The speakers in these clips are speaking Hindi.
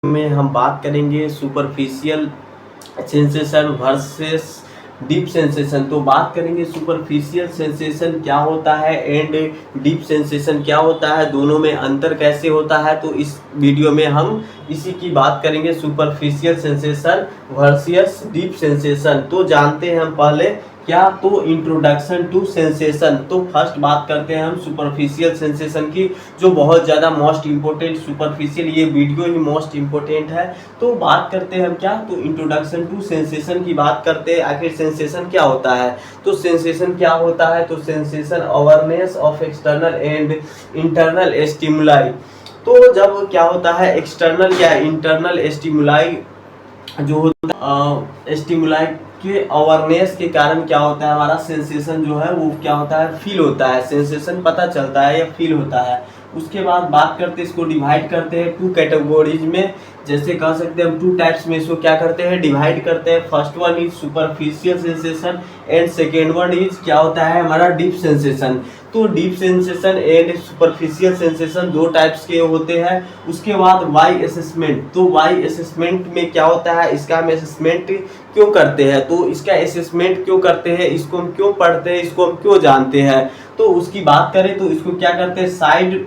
में हम बात करेंगे superficial sensation versus deep sensation. तो बात करेंगे सुपरफिशियल सेंसेशन क्या होता है एंड डीप सेंसेशन क्या होता है, दोनों में अंतर कैसे होता है। तो इस वीडियो में हम इसी की बात करेंगे, superficial sensation versus deep sensation. तो जानते हैं हम पहले क्या, तो इंट्रोडक्शन टू सेंसेशन। तो फर्स्ट बात करते हैं हम सुपरफिशियल सेंसेशन की, जो बहुत ज़्यादा मोस्ट इम्पोर्टेंट, सुपरफिशियल ये वीडियो ही मोस्ट इम्पोर्टेंट है। तो बात करते हैं हम क्या, तो इंट्रोडक्शन टू सेंसेशन की बात करते हैं। आखिर सेंसेशन क्या होता है, तो सेंसेशन क्या होता है, तो sensation awareness of external and internal stimuli. तो जब क्या होता है, एक्सटर्नल या इंटरनल स्टिमुलाई जो होता है, स्टिमुलाई के अवेयरनेस के कारण क्या होता है, हमारा सेंसेशन जो है वो क्या होता है, फील होता है। सेंसेशन पता चलता है या फील होता है। उसके बाद बात करते हैं, इसको डिवाइड करते हैं टू कैटेगरीज में। जैसे कह सकते हैं हम टू टाइप्स में इसको क्या करते हैं, डिवाइड करते हैं। First one is superficial sensation and second one is क्या होता है हमारा डीप सेंसेशन। तो deep sensation and superficial sensation दो टाइप्स के होते हैं। उसके बाद वाई असेसमेंट। तो वाई असेसमेंट में क्या होता है, इसका हम असेसमेंट क्यों करते हैं, तो इसका असेसमेंट क्यों करते हैं, इसको हम क्यों पढ़ते हैं, इसको हम क्यों जानते हैं। तो उसकी बात करें तो इसको क्या करते हैं, side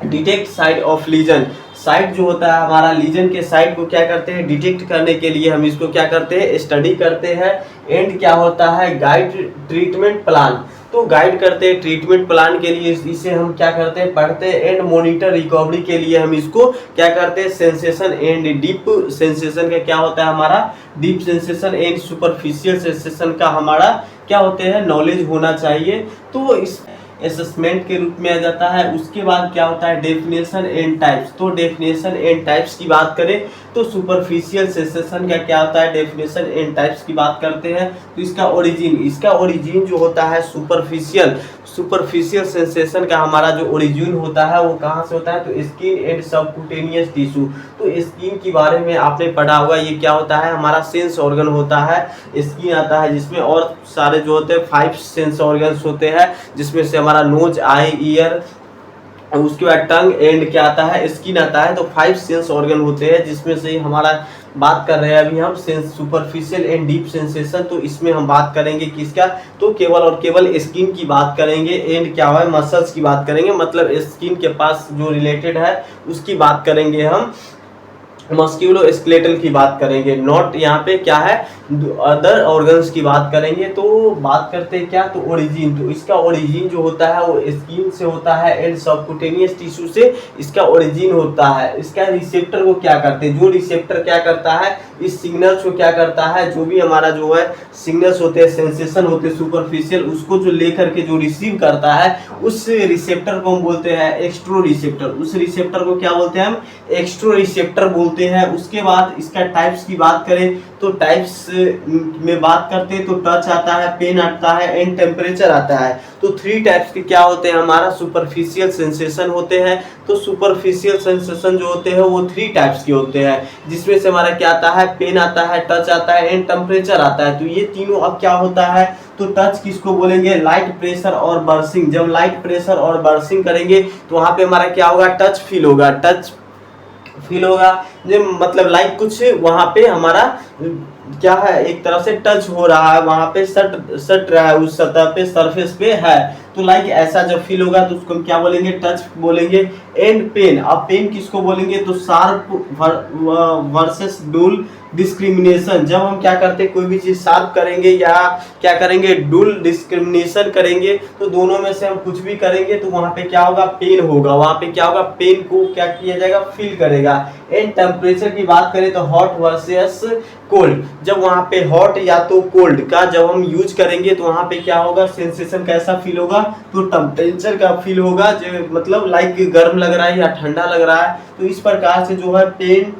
detect side of legion. Side जो होता है हमारा लीजन के साइड को क्या करते हैं, डिटेक्ट करने के लिए हम इसको क्या करते हैं, स्टडी करते हैं। एंड क्या होता है, गाइड ट्रीटमेंट प्लान। तो गाइड करते हैं ट्रीटमेंट प्लान के लिए, इसे हम क्या करते हैं, पढ़ते हैं। एंड मॉनिटर रिकवरी के लिए हम इसको क्या करते हैं, सेंसेशन एंड डीप सेंसेशन का क्या होता है हमारा, deep sensation and superficial sensation का हमारा क्या होते हैं, नॉलेज होना चाहिए। तो इस असेसमेंट के रूप में आ जाता है। उसके बाद क्या होता है, डेफिनेशन एंड टाइप्स। तो डेफिनेशन एंड टाइप्स की बात करें तो सुपरफिशियल सेंसेशन का क्या होता है, डेफिनेशन एंड टाइप्स की बात करते हैं तो इसका ओरिजिन जो होता है सुपरफिशियल सेंसेशन का हमारा जो ओरिजिन होता है वो कहाँ से होता है, तो स्किन एंड सबक्यूटेनियस टिश्यू। तो स्किन के बारे में आपने पढ़ा होगा, ये क्या होता है हमारा सेंस ऑर्गन होता है। स्किन आता है जिसमें और सारे जो होते हैं 5 सेंस ऑर्गन्स होते हैं, जिसमें से हमारा नोज, आई, ईयर, उसके बाद टंग एंड क्या आता है, स्किन आता है। तो 5 सेंस ऑर्गन होते हैं, जिसमें से हमारा बात कर रहे हैं अभी हम sense superficial and deep sensation. तो इसमें हम बात करेंगे किसका, तो केवल और केवल स्किन की बात करेंगे। एंड क्या है, मसल्स की बात करेंगे, मतलब स्किन के पास जो रिलेटेड है उसकी बात करेंगे हम। मस्क्यूलो स्केलेटल की बात करेंगे, नॉट यहाँ पे क्या है, अदर ऑर्गन्स की बात करेंगे। तो बात करते हैं क्या, तो ओरिजिन। तो इसका ओरिजिन जो होता है वो स्किन से होता है एंड सबक्यूटेनियस टिश्यू से इसका ओरिजिन होता है। इसका रिसेप्टर को क्या करते हैं, जो रिसेप्टर क्या करता है, इस सिग्नल्स को क्या करता है, जो भी हमारा जो है सिग्नल्स होते हैं, सेंसेशन होते हैं सुपरफिशियल, उसको जो लेकर के जो रिसीव करता है उस रिसेप्टर को हम बोलते हैं एक्स्ट्रो रिसेप्टर। उस रिसेप्टर को क्या बोलते हैं हम, एक्स्ट्रो रिसेप्टर बोलते हैं। उसके बाद इसका टाइप्स की बात करें तो टाइप्स में बात करते हैं तो टच आता है, पेन आता है एंड टेम्परेचर आता है। तो 3 टाइप्स के क्या होते हैं हमारा, सुपरफिशियल सेंसेशन होते हैं। तो सुपरफिशियल सेंसेशन जो होते हैं वो 3 टाइप्स के होते हैं, जिसमें से हमारा क्या आता है, पेन आता है, टच आता है एंड टेम्परेचर आता है। तो ये तीनों अब क्या होता है, तो टच किसको बोलेंगे, लाइट प्रेशर और बर्सिंग। जब लाइट प्रेशर और बर्सिंग करेंगे तो वहां पे हमारा क्या होगा, टच फील होगा। टच फील होगा जो मतलब लाइक कुछ वहां पे हमारा क्या है, एक तरफ से टच हो रहा है, वहां पे सट रहा है, उस सतह पे, सरफेस पे है। तो लाइक ऐसा जब फील होगा तो उसको हम क्या बोलेंगे, टच बोलेंगे। एंड पेन, अब पेन किसको बोलेंगे, तो शार्प वर्सेस डुल डिस्क्रिमिनेशन। जब हम क्या करते हैं, कोई भी चीज शार्प करेंगे या क्या करेंगे, डुल डिस्क्रिमिनेशन करेंगे, तो दोनों में से हम कुछ भी करेंगे तो वहां पे क्या होगा, पेन होगा। वहां पे क्या होगा, पेन को क्या किया जाएगा, फील करेगा। एंड टेम्परेचर की बात करें तो हॉट वर्सेस कोल्ड। जब वहां पे हॉट या तो कोल्ड का जब हम यूज करेंगे तो वहां पे क्या होगा, सेंसेशन कैसा फील होगा, तो टेम्परेचर का फील होगा, जो मतलब लाइक गर्म लग रहा है या ठंडा लग रहा है। तो इस प्रकार से जो है पेन,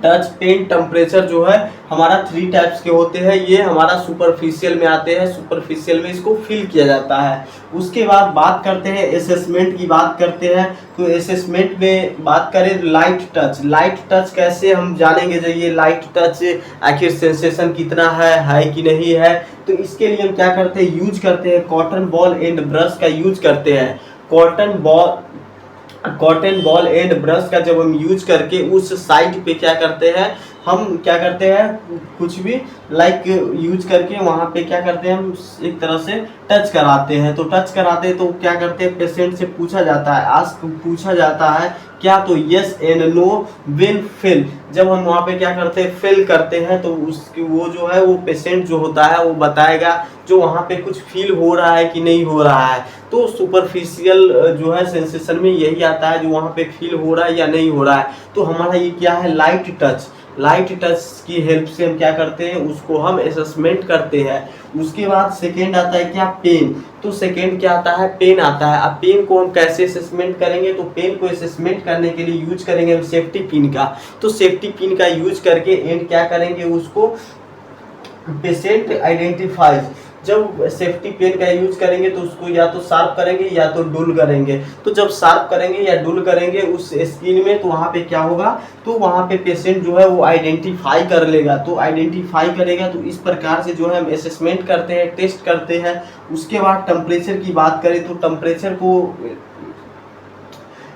टच, पेन, टेम्परेचर जो है हमारा 3 टाइप्स के होते हैं। ये हमारा सुपरफिशियल में आते हैं, सुपरफिशियल में इसको फील किया जाता है। उसके बाद बात करते हैं असेसमेंट की बात करते हैं। तो असेसमेंट में बात करें लाइट टच। लाइट टच कैसे हम जानेंगे, जो ये लाइट टच आखिर सेंसेशन कितना है कि नहीं है। तो इसके लिए हम क्या करते हैं, यूज करते हैं कॉटन बॉल एंड ब्रश का यूज करते हैं। Cotton ball cotton ball and brush का जब हम यूज करके उस साइड पे क्या करते हैं, हम क्या करते हैं कुछ भी लाइक यूज करके वहाँ पे क्या करते हैं हम एक तरह से टच कराते हैं। तो टच कराते हैं तो क्या करते हैं, पेशेंट से पूछा जाता है, आस्क पूछा जाता है क्या, तो yes and no when fill. जब हम वहाँ पे क्या करते हैं, फिल करते हैं, तो उसकी वो जो है वो पेशेंट जो होता है वो बताएगा जो वहाँ पे कुछ फील हो रहा है कि नहीं हो रहा है। तो सुपरफिशियल जो है सेंसेशन में यही आता है, जो वहाँ पे फील हो रहा है या नहीं हो रहा है। तो हमारा ये क्या है, लाइट टच। लाइट टच की हेल्प से हम क्या करते हैं, उसको हम असेसमेंट करते हैं। उसके बाद सेकेंड आता है क्या, पेन। तो सेकेंड क्या आता है, पेन आता है। अब पेन को हम कैसे असेसमेंट करेंगे, तो पेन को असेसमेंट करने के लिए यूज करेंगे हम सेफ्टी पिन का। तो सेफ्टी पिन का यूज करके एंड क्या करेंगे, उसको पेशेंट आइडेंटिफाइज। जब सेफ्टी पेन का यूज करेंगे तो उसको या तो शार्प करेंगे या तो डुल करेंगे। तो जब शार्प करेंगे या डुल करेंगे उस स्किन में, तो वहाँ पे क्या होगा, तो वहाँ पे पेशेंट जो है वो आइडेंटिफाई कर लेगा। तो आइडेंटिफाई करेगा, तो इस प्रकार से जो है हम असेसमेंट करते हैं, टेस्ट करते हैं। उसके बाद टेम्परेचर की बात करें तो टेम्परेचर को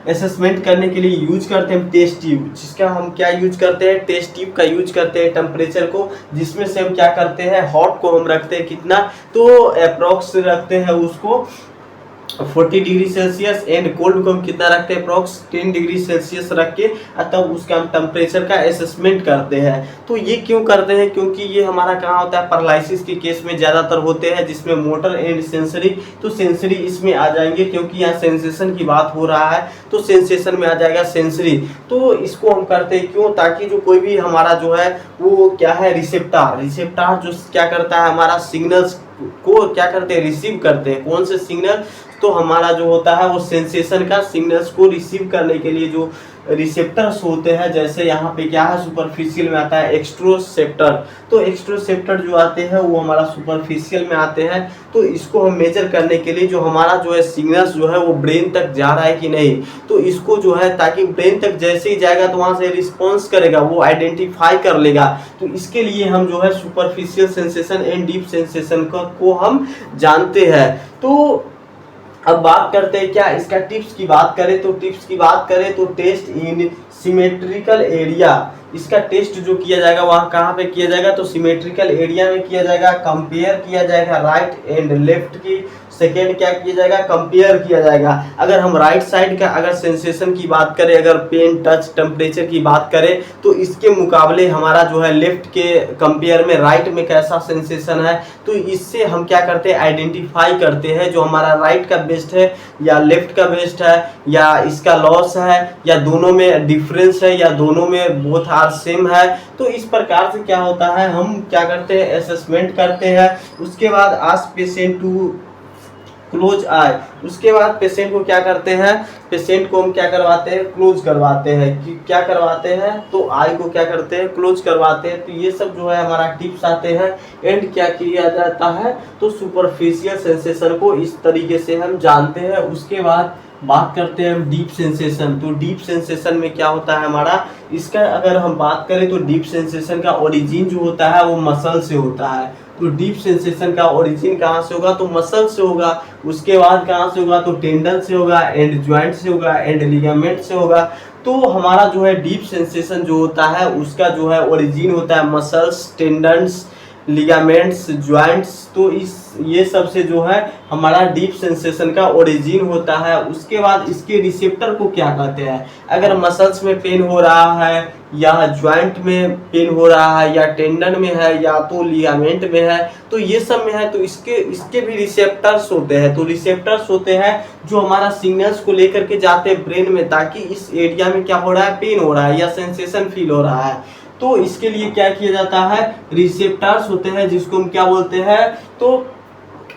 असेसमेंट करने के लिए यूज करते हैं टेस्ट ट्यूब, जिसका हम क्या यूज करते हैं, टेस्ट ट्यूब का यूज करते हैं टेम्परेचर को, जिसमें से हम क्या करते हैं, हॉट को हम रखते हैं कितना, तो अप्रॉक्स रखते हैं उसको 40 डिग्री सेल्सियस एंड कोल्ड को हम कितना रखते हैं, अप्रॉक्स 10 डिग्री सेल्सियस रख के तब उसका हम टेम्परेचर का असेसमेंट करते हैं। तो ये क्यों करते हैं, क्योंकि ये हमारा कहाँ होता है, पैरालिसिस के केस में ज़्यादातर होते हैं, जिसमें मोटर एंड सेंसरी। तो सेंसरी इसमें आ जाएंगे, क्योंकि यहाँ सेंसेशन की बात हो रहा है, तो सेंसेशन में आ जाएगा सेंसरी। तो इसको हम करते हैं क्यों, ताकि जो कोई भी हमारा जो है वो क्या है, रिसेप्टार। रिसेप्टार जो क्या करता है, हमारा सिग्नल्स को क्या करते हैं, रिसीव करते हैं। कौन से सिग्नल, तो हमारा जो होता है वो सेंसेशन का सिग्नल्स को रिसीव करने के लिए जो रिसेप्टर्स होते हैं, जैसे यहाँ पे क्या है, सुपरफिशियल में आता है एक्सट्रोसेप्टर। तो एक्सट्रोसेप्टर जो आते हैं वो हमारा सुपरफिशियल में आते हैं। तो इसको हम मेजर करने के लिए जो हमारा जो है सिग्नल्स जो है वो ब्रेन तक जा रहा है कि नहीं, तो इसको जो है ताकि ब्रेन तक जैसे ही जाएगा तो वहाँ से रिस्पॉन्स करेगा, वो आइडेंटिफाई कर लेगा। तो इसके लिए हम जो है superficial sensation and deep sensation को हम जानते हैं। तो अब बात करते हैं क्या, इसका टिप्स की बात करें तो टेस्ट इन सिमेट्रिकल एरिया। इसका टेस्ट जो किया जाएगा वहाँ कहाँ पे किया जाएगा, तो सिमेट्रिकल एरिया में किया जाएगा। कंपेयर किया जाएगा राइट एंड लेफ्ट की। सेकेंड क्या किया जाएगा, कंपेयर किया जाएगा। अगर हम राइट साइड का अगर सेंसेशन की बात करें, अगर पेन टच टेम्परेचर की बात करें, तो इसके मुकाबले हमारा जो है लेफ्ट के कंपेयर में राइट में कैसा सेंसेशन है, तो इससे हम क्या करते हैं, आइडेंटिफाई करते हैं जो हमारा राइट का बेस्ट है या लेफ्ट का बेस्ट है, या इसका लॉस है, या दोनों में डिफरेंस है, या दोनों में बोथ आर सेम है। तो इस प्रकार से क्या होता है, हम क्या करते हैं, असेसमेंट करते हैं। उसके बाद आस्क पेशेंट टू क्लोज आई। उसके बाद पेशेंट को क्या करते हैं, पेशेंट को हम क्या करवाते हैं, क्लोज करवाते हैं। कि क्या करवाते हैं, तो आई को क्या करते हैं, क्लोज करवाते हैं। तो ये सब जो है हमारा टिप्स आते हैं। एंड क्या किया जाता है, तो सुपरफिशियल सेंसेशन को इस तरीके से हम जानते हैं। उसके बाद बात करते हैं हम डीप सेंसेशन। तो डीप सेंसेशन में क्या होता है हमारा, इसका अगर हम बात करें तो डीप सेंसेशन का ओरिजिन जो होता है वो मसल से होता है। तो डीप सेंसेशन का ओरिजिन कहाँ से होगा, तो मसल से होगा। उसके बाद कहाँ से होगा, तो टेंडन से होगा, एंड ज्वाइंट से होगा, एंड लिगामेंट से होगा। तो हमारा जो है डीप सेंसेशन जो होता है उसका जो है ओरिजिन होता है मसल्स, टेंडन्स, लिगामेंट्स, ज्वाइंट्स। तो ये सब से जो है हमारा डीप सेंसेशन का ओरिजिन होता है। उसके बाद इसके रिसेप्टर को क्या कहते हैं, अगर मसल्स में पेन हो रहा है, या ज्वाइंट में पेन हो रहा है, या टेंडन में है, या तो लिगामेंट में है, तो ये सब में है, तो इसके भी रिसेप्टर्स होते हैं। तो रिसेप्टर्स होते हैं जो हमारा सिग्नल्स को लेकर के जाते हैं ब्रेन में, ताकि इस एरिया में क्या हो रहा है, पेन हो रहा है या सेंसेशन फील हो रहा है। तो इसके लिए क्या किया जाता है, रिसेप्टर्स होते हैं जिसको हम क्या बोलते हैं, तो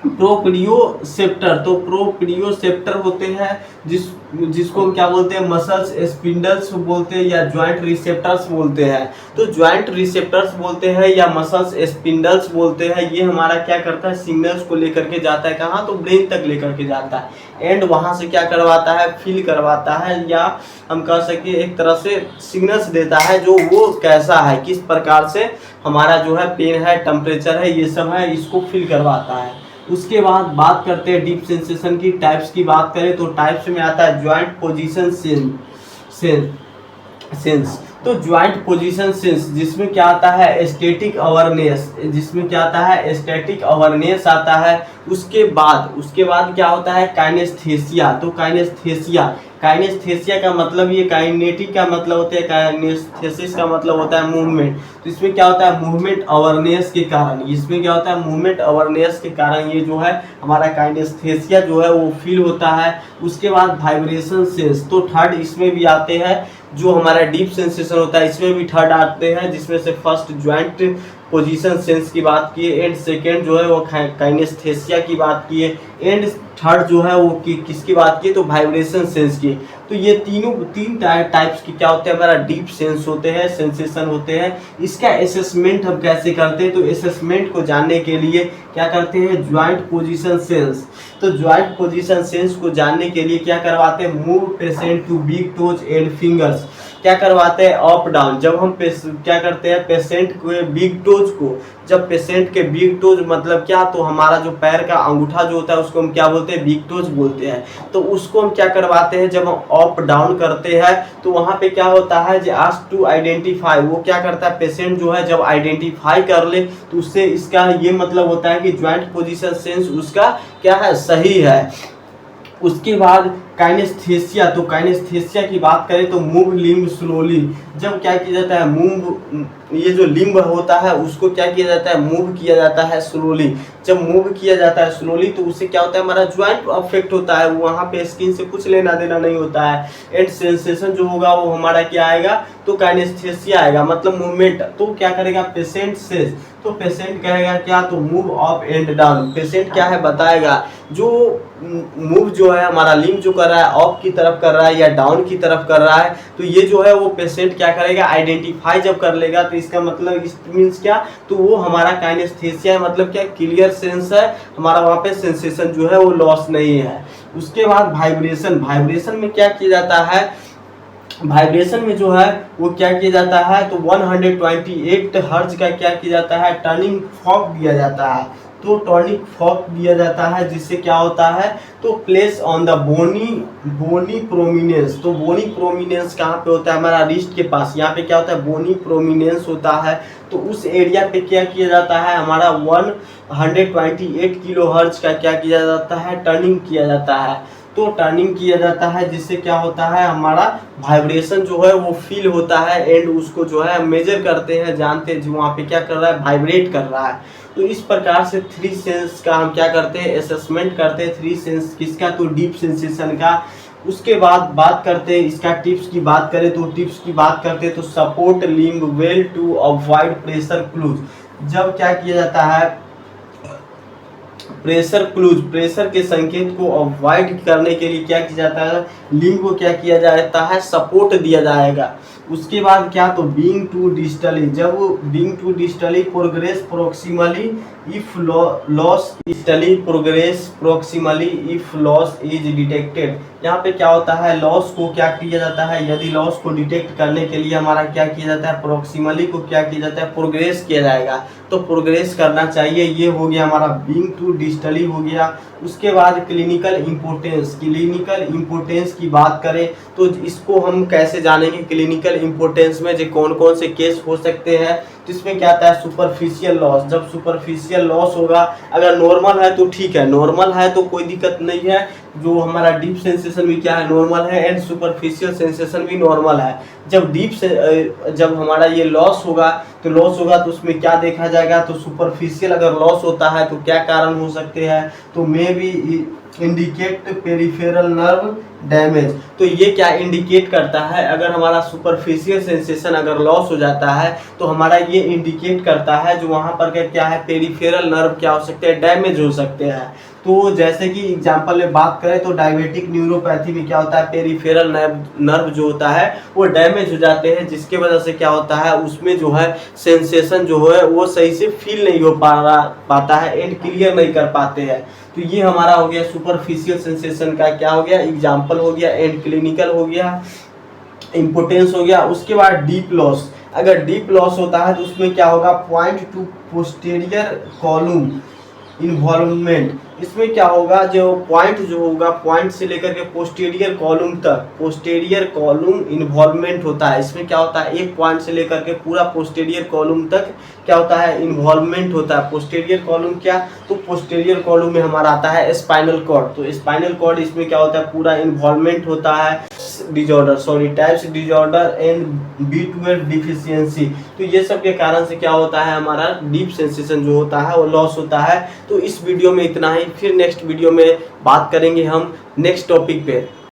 प्रोप्रियोसेप्टर। तो प्रोप्रियोसेप्टर होते हैं जिसको हम क्या बोलते हैं, मसल्स स्पिंडल्स बोलते हैं, या ज्वाइंट रिसेप्टर्स बोलते हैं। तो ज्वाइंट रिसेप्टर्स बोलते हैं या मसल्स स्पिंडल्स बोलते हैं। ये हमारा क्या करता है, सिग्नल्स को लेकर के जाता है कहाँ, तो ब्रेन तक लेकर के जाता है। एंड वहाँ से क्या करवाता है, फील करवाता है, या हम कह सके एक तरह से सिग्नल्स देता है जो वो कैसा है, किस प्रकार से हमारा जो है पेन है, टेम्परेचर है, ये सब है, इसको फील करवाता है। उसके बाद बात करते हैं डीप सेंसेशन की टाइप्स की बात करें तो टाइप्स में आता है ज्वाइंट पोजीशन सेंस। तो ज्वाइंट पोजीशन सेंस जिसमें क्या आता है स्टैटिक अवेयरनेस, जिसमें क्या आता है स्टैटिक अवेयरनेस आता है। उसके बाद क्या होता है काइनेस्थेसिया। तो काइनेस्थेसिया का मतलब ये काइनेटिक का मतलब होता है, काइनेस्थेसिस का मतलब होता है मूवमेंट। तो इसमें क्या होता है मूवमेंट अवेयरनेस के कारण, इसमें क्या होता है मूवमेंट अवेयरनेस के कारण ये जो है हमारा काइनेस्थेसिया जो है वो फील होता है। उसके बाद वाइब्रेशन सेंस, तो थर्ड इसमें भी आते हैं जो हमारा डीप सेंसेशन होता है, इसमें भी थर्ड आते हैं जिसमें से फर्स्ट ज्वाइंट पोजीशन सेंस की बात की एंड सेकेंड जो है वो काइनेस्थेसिया की बात की है एंड थर्ड जो है वो किसकी बात की तो वाइब्रेशन सेंस की। तो ये तीन टाइप्स की क्या होते हैं हमारा डीप सेंस होते हैं, सेंसेशन होते हैं। इसका असेसमेंट हम कैसे करते हैं तो असेसमेंट को जानने के लिए क्या करते हैं ज्वाइंट पोजीशन सेंस। तो ज्वाइंट पोजीशन सेंस को जानने के लिए क्या करवाते हैं move patient to big toes and fingers, क्या करवाते हैं अप डाउन। जब हम क्या करते हैं पेशेंट के बिग टोज को, जब पेशेंट के बिग टोज मतलब क्या तो हमारा जो पैर का अंगूठा जो होता है उसको हम क्या बोलते हैं बिग टोज बोलते हैं। तो उसको हम क्या करवाते हैं जब हम अप डाउन करते हैं तो वहाँ पे क्या होता है जो आस्क टू आइडेंटिफाई, वो क्या करता है पेशेंट जो है जब आइडेंटिफाई कर ले तो उससे इसका ये मतलब होता है कि ज्वाइंट पोजीशन सेंस उसका क्या है सही है। उसके बाद काइनेस्थेसिया, तो काइनेस्थेसिया की बात करें तो मूव लिम्ब स्लोली, जब क्या किया जाता है मूव, ये जो लिम्ब होता है उसको क्या किया जाता है मूव किया जाता है स्लोली। जब मूव किया जाता है स्लोली तो उससे क्या होता है हमारा ज्वाइंट अफेक्ट होता है, वहाँ पे स्किन से कुछ लेना देना नहीं होता है एंड सेंसेशन जो होगा वो हमारा क्या आएगा तो काइनेस्थेसिया आएगा मतलब मूवमेंट। तो क्या करेगा पेशेंट से, तो पेशेंट कहेगा क्या तो move up and down, patient क्या है बताएगा जो मूव जो है हमारा लिम्ब जो कर रहा है अप की तरफ कर रहा है या डाउन की तरफ कर रहा है, तो ये जो है वो पेशेंट क्या करेगा आइडेंटिफाई जब कर लेगा तो इसका मतलब इस मीन्स क्या तो वो हमारा काइनेस्थेसिया है, मतलब क्या क्लियर सेंस है हमारा, वहाँ पे सेंसेशन जो है वो लॉस नहीं है। उसके बाद वाइब्रेशन, वाइब्रेशन में क्या किया जाता है, वाइब्रेशन में जो है वो क्या किया जाता है तो 128 हर्ट्ज का क्या किया जाता है टर्निंग फॉक दिया जाता है। तो टर्निंग फॉक दिया जाता है जिससे क्या होता है तो place on the bony prominence. तो बोनी प्रोमिनेंस कहाँ पे होता है हमारा रिस्ट के पास, यहाँ पे क्या होता है बोनी प्रोमिनेंस होता है। तो उस एरिया पे क्या किया जाता है हमारा 128 किलो हर्ट्ज का क्या किया जाता है टर्निंग किया जाता है। तो टर्निंग किया जाता है जिससे क्या होता है हमारा वाइब्रेशन जो है वो फील होता है एंड उसको जो है मेजर करते हैं, जानते हैं जो वहाँ पे क्या कर रहा है वाइब्रेट कर रहा है। तो इस प्रकार से थ्री सेंस का हम क्या करते हैं असेसमेंट करते हैं, थ्री सेंस किसका तो डीप सेंसेशन का। उसके बाद बात करते हैं इसका टिप्स की बात करें तो टिप्स की बात करते हैं तो support limb well to avoid pressure clues. जब क्या किया जाता है प्रेशर क्लूज, प्रेशर के संकेत को अवॉइड करने के लिए क्या किया जाता है लिम्ब को क्या किया जाता है सपोर्ट दिया जाएगा। उसके बाद क्या तो बीइंग टू डिस्टली, जब being to distally progress proximally if loss distally progress proximally if loss is detected. यहाँ पे क्या होता है लॉस को क्या किया जाता है, यदि लॉस को डिटेक्ट करने के लिए हमारा क्या किया जाता है प्रोक्सिमली को क्या किया जाता है प्रोग्रेस किया जाएगा। तो प्रोग्रेस करना चाहिए, ये हो गया हमारा बीइंग टू डिस्टली हो गया। उसके बाद क्लिनिकल इम्पोर्टेंस, क्लिनिकल इम्पोर्टेंस की बात करें तो इसको हम कैसे जानेंगे क्लिनिकल इम्पोर्टेंस में जो कौन कौन से केस हो सकते हैं। तो इसमें क्या आता है सुपरफिशियल लॉस, जब सुपरफिशियल लॉस होगा अगर नॉर्मल है तो ठीक है, नॉर्मल है तो कोई दिक्कत नहीं है, जो हमारा डीप सेंसेशन भी क्या है नॉर्मल है एंड सुपरफिशियल सेंसेशन भी नॉर्मल है। जब जब हमारा ये लॉस होगा तो उसमें क्या देखा जाएगा तो सुपरफिशियल अगर लॉस होता है तो क्या कारण हो सकते हैं तो may be indicate peripheral nerve damage. तो ये क्या इंडिकेट करता है अगर हमारा सुपरफिशियल सेंसेशन अगर लॉस हो जाता है तो हमारा ये इंडिकेट करता है जो वहाँ पर क्या है पेरिफेरल नर्व क्या हो सकते हैं डैमेज हो सकते हैं। तो जैसे कि एग्जांपल में बात करें तो डायबिटिक न्यूरोपैथी में क्या होता है पेरिफेरल नर्व जो होता है वो डैमेज हो जाते हैं जिसके वजह से क्या होता है उसमें जो है सेंसेशन जो है वो सही से फील नहीं हो पाता है एंड क्लियर नहीं कर पाते हैं। तो ये हमारा हो गया सुपरफिशियल सेंसेशन का क्या हो गया एग्जाम्पल हो गया एंड क्लिनिकल हो गया इम्पोर्टेंस हो गया। उसके बाद डीप लॉस, अगर डीप लॉस होता है तो उसमें क्या होगा point two posterior column, involvement, इसमें क्या होगा, जो पॉइंट जो होगा, पॉइंट से लेकर के पोस्टीरियर कॉलम तक, पोस्टीरियर कॉलम इन्वॉल्वमेंट होता है। इसमें क्या होता है, एक पॉइंट से लेकर के पूरा पोस्टीरियर कॉलम तक क्या होता है, इन्वॉल्वमेंट होता है। पोस्टीरियर कॉलम क्या, तो पोस्टीरियर कॉलम में हमारा आता है स्पाइनल कॉर्ड, तो स्पाइनल कॉर्ड इसमें क्या होता है, पूरा इन्वॉल्वमेंट होता है। Disorder, sorry, types disorder and B12 deficiency, तो ये सब के कारण से क्या होता है, हमारा डीप सेंसेशन जो होता है वो लॉस होता है। तो इस वीडियो में इतना ही, फिर नेक्स्ट वीडियो में बात करेंगे हम नेक्स्ट टॉपिक पे।